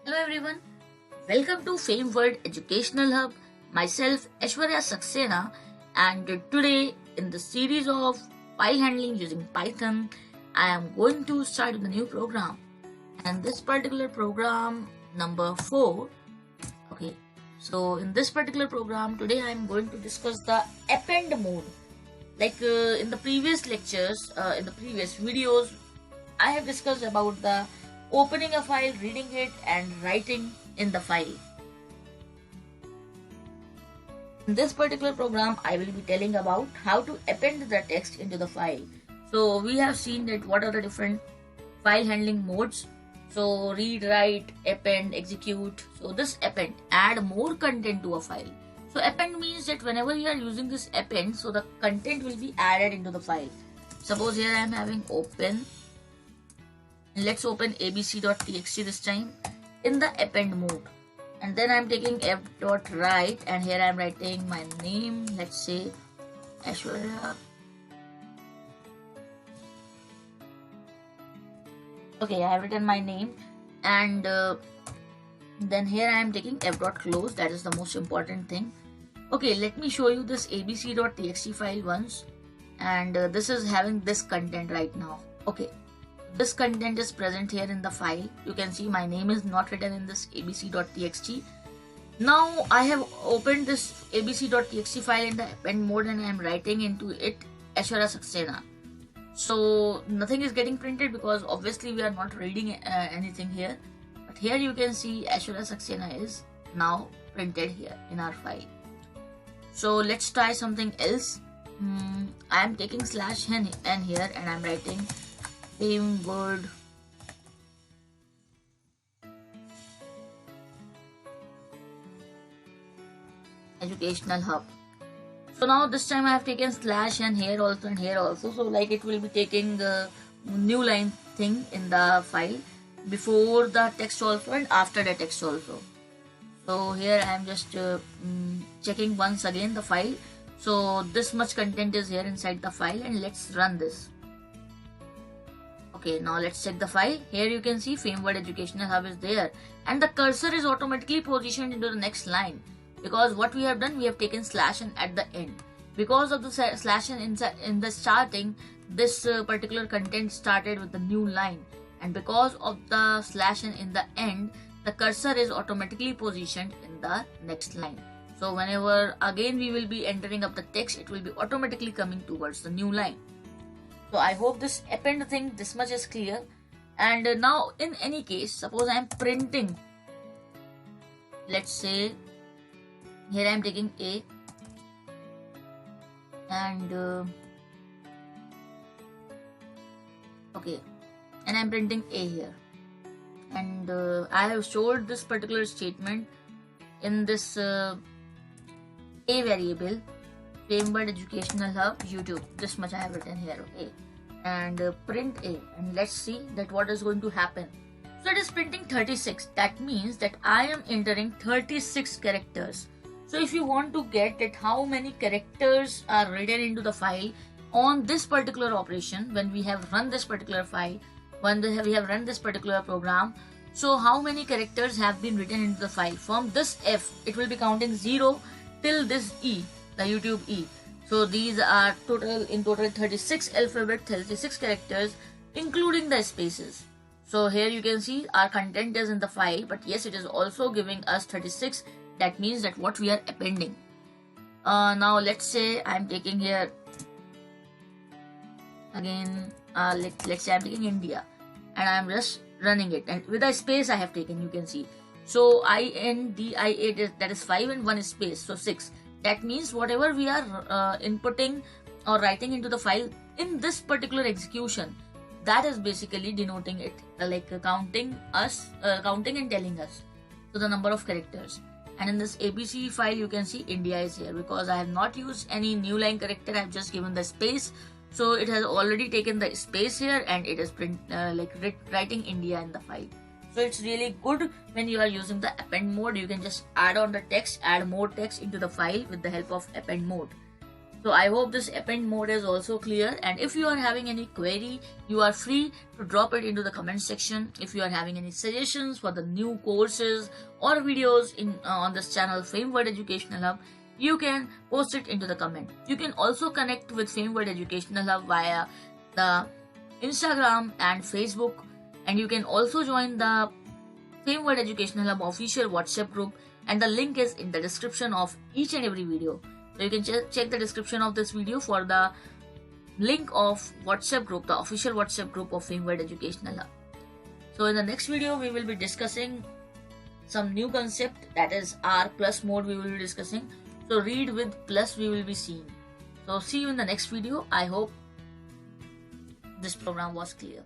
Hello everyone, welcome to Fame World Educational Hub. Myself Aishwarya Saxena, and today in the series of file handling using Python, I am going to start with a new program. And this particular program number 4. Okay, so in this particular program today I am going to discuss the append mode. In the previous lectures, in the previous videos, I have discussed about the opening a file, reading it, and writing in the file. In this particular program, I will be telling about how to append the text into the file. So we have seen that what are the different file handling modes. So read, write, append, execute. So this append, add more content to a file. So append means that whenever you are using this append, so the content will be added into the file. Suppose here I am having open. Let's open abc.txt this time in the append mode. And then I'm taking f.write and here I'm writing my name. Let's say Aishwarya. Okay, I have written my name and then here I am taking f.close. That is the most important thing. Okay, let me show you this abc.txt file once, and this is having this content right now. Okay, this content is present here in the file. You can see my name is not written in this abc.txt. Now I have opened this abc.txt file in the append mode and I am writing into it Aishwarya Saxena. So nothing is getting printed because obviously we are not reading anything here. But here you can see Aishwarya Saxena is now printed here in our file. So let's try something else. I am taking /n here and I am writing Fame World Educational Hub. So now this time I have taken /n here also and here also. So like it will be taking the new line thing in the file before the text also and after the text also. So here I am just checking once again the file. So this much content is here inside the file and let's run this. Okay, now let's check the file. Here you can see Fame World Educational Hub is there and the cursor is automatically positioned into the next line, because what we have done, we have taken /n at the end. Because of the /n in the starting, this particular content started with the new line, and because of the /n in the end, the cursor is automatically positioned in the next line. So whenever again we will be entering up the text, it will be automatically coming towards the new line. So I hope this append thing, this much is clear. And now in any case, suppose I am printing, let's say here I am taking A and okay, and I am printing A here, and I have stored this particular statement in this A variable, Fame World Educational Hub YouTube. This much I have written here, okay, and print A, and let's see that what is going to happen. So it is printing 36. That means that I am entering 36 characters. So if you want to get at how many characters are written into the file on this particular operation, when we have run this particular file, when we have run this particular program, so how many characters have been written into the file? From this F, it will be counting 0 till this E, the YouTube E. So these are in total 36 alphabet, 36 characters, including the spaces. So here you can see our content is in the file, but yes, it is also giving us 36. That means that what we are appending. Now let's say I'm taking here again, let's say I'm taking India and I'm just running it, and with a space I have taken, you can see. So INDIA, that is 5 and 1 space, so 6. That means whatever we are inputting or writing into the file in this particular execution, that is basically denoting it, counting and telling us so the number of characters. And in this ABC file you can see India is here because I have not used any new line character. I have just given the space, so it has already taken the space here and it is writing India in the file. So it's really good when you are using the append mode. You can just add on the text, add more text into the file with the help of append mode. So I hope this append mode is also clear, and if you are having any query, you are free to drop it into the comment section. If you are having any suggestions for the new courses or videos on this channel, FameWorld Educational Hub, you can post it into the comment. You can also connect with FameWorld Educational Hub via the Instagram and Facebook, and you can also join the FameWorld Educational Hub official WhatsApp group, and the link is in the description of each and every video. So you can check the description of this video for the link of WhatsApp group, the official WhatsApp group of FameWorld Educational Hub. So in the next video, we will be discussing some new concept, that is R plus mode we will be discussing. So read with plus we will be seeing. So see you in the next video. I hope this program was clear.